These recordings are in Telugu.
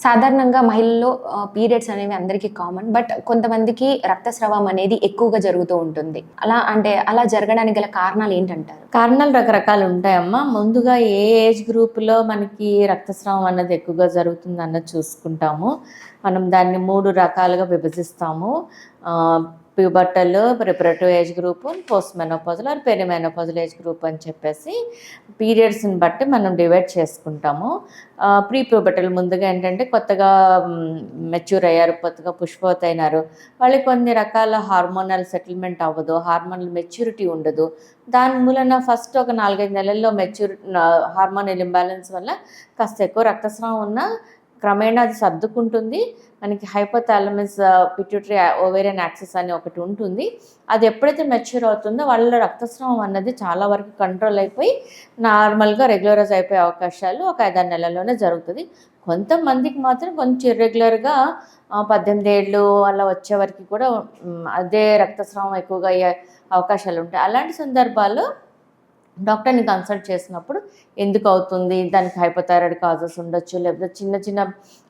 సాధారణంగా మహిళల్లో పీరియడ్స్ అనేవి అందరికీ కామన్. బట్ కొంతమందికి రక్తస్రావం అనేది ఎక్కువగా జరుగుతూ ఉంటుంది. అలా జరగడానికి గల కారణాలు ఏంటంటారు? కారణాలు రకరకాలు ఉంటాయమ్మా. ముందుగా ఏ ఏజ్ గ్రూప్‌లో మనకి రక్తస్రావం అన్నది ఎక్కువగా జరుగుతుందన్నది చూసుకుంటాము. మనం దాన్ని 3 రకాలుగా విభజిస్తాము. Pubertal, preparative age group, post menopausal or perimenopausal age group అని చెప్పేసి పీరియడ్స్ని బట్టి మనం డివైడ్ చేసుకుంటాము. ప్రీ ప్యూబర్టల్ ముందుగా ఏంటంటే కొత్తగా మెచ్యూర్ అయ్యారు, కొత్తగా పుష్పవతి అయినారు, వాళ్ళకి కొన్ని రకాల హార్మోనల్ సెటిల్మెంట్ అవ్వదు, హార్మోనల్ మెచ్యూరిటీ ఉండదు. దాని మూలన ఫస్ట్ ఒక 4-5 నెలల్లో హార్మోనల్ ఇంబ్యాలెన్స్ వల్ల కాస్త ఎక్కువ రక్తస్రావం ఉన్నా క్రమేణా అది సర్దుకుంటుంది. మనకి హైపోథాలమస్ పిట్యూటరీ ఓవేరియన్ యాక్సిస్ అని ఒకటి ఉంటుంది. అది ఎప్పుడైతే మెచ్యూర్ అవుతుందో వాళ్ళ రక్తస్రావం అన్నది చాలా వరకు కంట్రోల్ అయిపోయి నార్మల్గా రెగ్యులరైజ్ అయిపోయే అవకాశాలు ఒక 5-6 నెలల్లోనే జరుగుతుంది. కొంతమందికి మాత్రం కొంచెం ఇర్రెగ్యులర్గా 18 ఏళ్ళు అలా వచ్చే వరకు కూడా అదే రక్తస్రావం ఎక్కువగా అయ్యే అవకాశాలు ఉంటాయి. అలాంటి సందర్భాల్లో డాక్టర్ని కన్సల్ట్ చేసినప్పుడు ఎందుకు అవుతుంది, దానికి హైపోథైరాయిడ్ కాజెస్ ఉండొచ్చు, లేకపోతే చిన్న చిన్న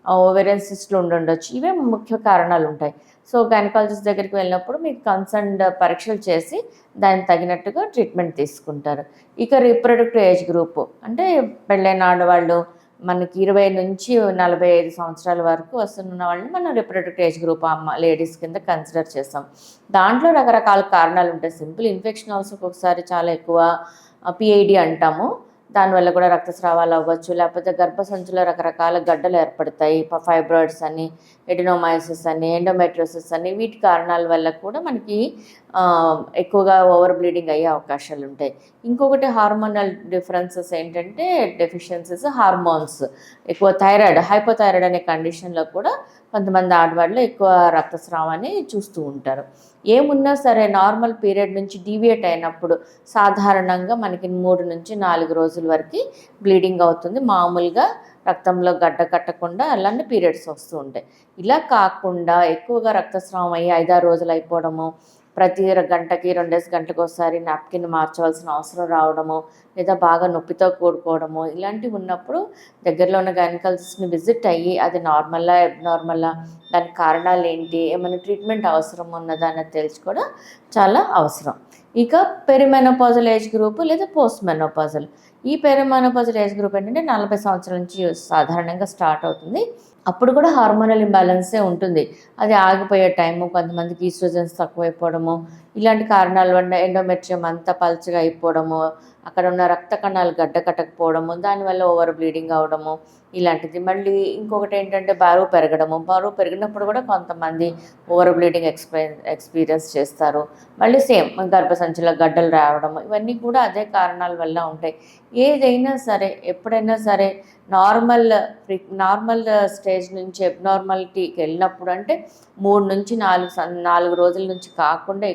ఓవేరియన్ సిస్ట్లు ఉండొచ్చు, ఇవే ముఖ్య కారణాలు ఉంటాయి. సో గైనకాలజిస్ట్ దగ్గరికి వెళ్ళినప్పుడు మీకు కన్సర్న్డ్ పరీక్షలు చేసి దానికి తగినట్టుగా ట్రీట్మెంట్ తీసుకుంటారు. ఇక రీప్రొడక్టివ్ ఏజ్ గ్రూప్ అంటే పెళ్ళైన ఆడవాళ్ళు, మనకి 20 నుంచి 45 సంవత్సరాల వరకు వస్తున్న వాళ్ళని మనం రీప్రొడక్టివ్ ఏజ్ గ్రూప్ లేడీస్ కింద కన్సిడర్ చేస్తాం. దాంట్లో రకరకాల కారణాలు ఉంటాయి. సింపుల్ ఇన్ఫెక్షన్ అవసరం ఒక్కొక్కసారి చాలా ఎక్కువ పిఐడి అంటాము, దానివల్ల కూడా రక్తస్రావాలు అవ్వచ్చు. లేకపోతే గర్భసంచిలో రకరకాల గడ్డలు ఏర్పడతాయి, ఫైబ్రాయిడ్స్ అని, ఎడినోమైసిస్ అని, ఎండోమెట్రియోసిస్ అని, వీటి కారణాల వల్ల కూడా మనకి ఎక్కువగా ఓవర్ బ్లీడింగ్ అయ్యే అవకాశాలు ఉంటాయి. ఇంకొకటి హార్మోనల్ డిఫరెన్సెస్ ఏంటంటే డెఫిషియన్సీస్, హార్మోన్స్ ఎక్కువ హైపోథైరాయిడ్ అనే కండిషన్లో కూడా కొంతమంది ఆడవాళ్ళు ఎక్కువ రక్తస్రావాన్ని చూస్తూ ఉంటారు. ఏమున్నా సరే నార్మల్ పీరియడ్ నుంచి డీవియేట్ అయినప్పుడు సాధారణంగా మనకి 3 నుంచి 4 రోజుల వరకు బ్లీడింగ్ అవుతుంది. మామూలుగా రక్తంలో గడ్డ కట్టకుండా అలానే పీరియడ్స్ వస్తూ ఉంటాయి. ఇలా కాకుండా ఎక్కువగా రక్తస్రావం అయ్యి 5-6 రోజులు అయిపోవడము, ప్రతి గంటకి 2 గంటలకు ఒకసారి నాప్కిన్ మార్చవలసిన అవసరం రావడము, లేదా బాగా నొప్పితో కూడుకోవడము, ఇలాంటివి ఉన్నప్పుడు దగ్గరలో ఉన్న గైనకాలజిస్ట్ని విజిట్ అయ్యి అది నార్మల్లా, అబ్నార్మల్లా, దానికి కారణాలు ఏంటి, ఏమైనా ట్రీట్మెంట్ అవసరం ఉన్నదా అన్నది తెలుసుకోవడం చాలా అవసరం. ఇక పెరిమెనోపాజల్ ఏజ్ గ్రూప్ లేదా పోస్ట్ మెనోపాజల్. ఈ పెరిమెనోపాజల్ ఏజ్ గ్రూప్ ఏంటంటే 40 సంవత్సరాల నుంచి సాధారణంగా స్టార్ట్ అవుతుంది. అప్పుడు కూడా హార్మోనల్ ఇంబ్యాలెన్సే ఉంటుంది. అది ఆగిపోయే టైము, కొంతమందికి ఈస్ట్రోజన్స్ తక్కువైపోవడము, ఇలాంటి కారణాల వల్ల ఎండోమెట్రియం అంతా పల్చగా అయిపోవడము, అక్కడ ఉన్న రక్త కణాలు గడ్డ కట్టకపోవడము, దానివల్ల ఓవర్ బ్లీడింగ్ అవడము ఇలాంటిది. మళ్ళీ ఇంకొకటి ఏంటంటే బరువు పెరిగినప్పుడు కూడా కొంతమంది ఓవర్ బ్లీడింగ్ ఎక్స్పీరియన్స్ చేస్తారు. మళ్ళీ సేమ్ గర్భసంచిలో గడ్డలు రావడము, ఇవన్నీ కూడా అదే కారణాల వల్ల ఉంటాయి. ఏదైనా సరే ఎప్పుడైనా సరే నార్మల్ స్టేజ్ నుంచి అబ్నార్మాలిటీకి వెళ్ళినప్పుడు అంటే 3 నుంచి 4 రోజుల నుంచి కాకుండా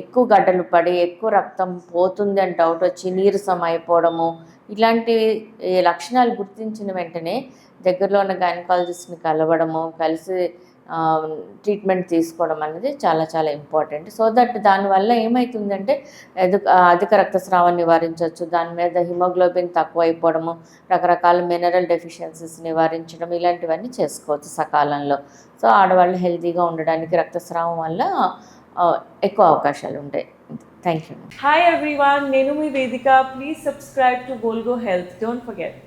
ఎక్కువ గడ్డలు పడి ఎక్కువ రక్తం పోతుంది అని డౌట్ వచ్చి నీరసం అయిపోవడము, ఇలాంటి లక్షణాలు గుర్తించిన వెంటనే దగ్గరలో ఉన్న గైనకాలజిస్ట్ని కలిసి ట్రీట్మెంట్ తీసుకోవడం అనేది చాలా చాలా ఇంపార్టెంట్. సో దట్ దానివల్ల ఏమవుతుందంటే అధిక రక్తస్రావం నివారించవచ్చు, దాని మీద హిమోగ్లోబిన్ తక్కువ అయిపోవడము, రకరకాల మినరల్ డెఫిషియన్సీస్ నివారించడం, ఇలాంటివన్నీ చేసుకోవచ్చు సకాలంలో. సో ఆడవాళ్ళు హెల్తీగా ఉండడానికి రక్తస్రావం వల్ల ఎక్కువ అవకాశాలు ఉంటాయి. Thank you. హాయ్ ఎవ్రీవన్, నేను మీ వేదిక. ప్లీజ్ సబ్స్క్రైబ్ టు గోల్గో హెల్త్. Don't forget.